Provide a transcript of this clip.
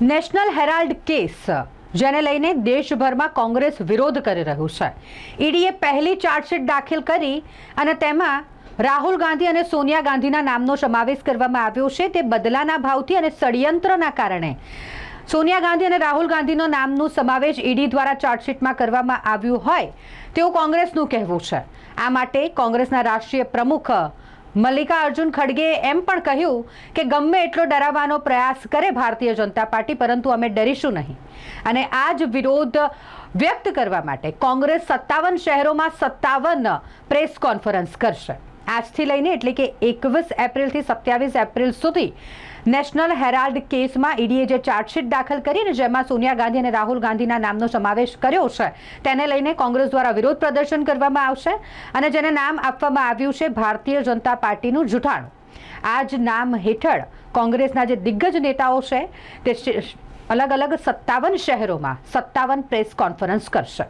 National Herald case જેને લઈને દેશભરમાં કોંગ્રેસ વિરોધ કરી રહ્યું છે. ઈડીએ પહેલી ચાર્જશીટ દાખલ કરી અને તેમાં રાહુલ ગાંધી અને સોનિયા ગાંધીના નામનો સમાવેશ કરવામાં આવ્યો છે. તે બદલાના ભાવથી અને ષડયંત્રના કારણે સોનિયા ગાંધી અને રાહુલ ગાંધીનો નામનો સમાવેશ ઈડી દ્વારા ચાર્જશીટમાં કરવામાં આવ્યું હોય તેવું કોંગ્રેસનું કહેવું છે. આ માટે કોંગ્રેસના રાષ્ટ્રીય પ્રમુખ મલ્લિકાર્જુન ખડગેએ એમ પણ કહ્યું કે ગમે એટલો ડરાવવાનો પ્રયાસ કરે ભારતીય જનતા પાર્ટી, પરંતુ અમે ડરીશું નહીં. અને આ જ વિરોધ વ્યક્ત કરવા માટે કોંગ્રેસ 57 શહેરોમાં 57 પ્રેસ કોન્ફરન્સ કરશે. આજથી લઈને એટલે કે 21 એપ્રિલથી 27 એપ્રિલ સુધી નેશનલ હેરાલ્ડ કેસમાં ઈડીએ જે ચાર્જશીટ દાખલ કરીને જેમાં સોનિયા ગાંધી અને રાહુલ ગાંધીના નામનો સમાવેશ કર્યો છે તેને લઈને કોંગ્રેસ દ્વારા વિરોધ પ્રદર્શન કરવામાં આવશે અને જેને નામ આપવામાં આવ્યું છે ભારતીય જનતા પાર્ટીનું જૂઠાણું. આ જ નામ હેઠળ કોંગ્રેસના જે દિગ્ગજ નેતાઓ છે તે અલગ અલગ 57 શહેરોમાં 57 પ્રેસ કોન્ફરન્સ કરશે.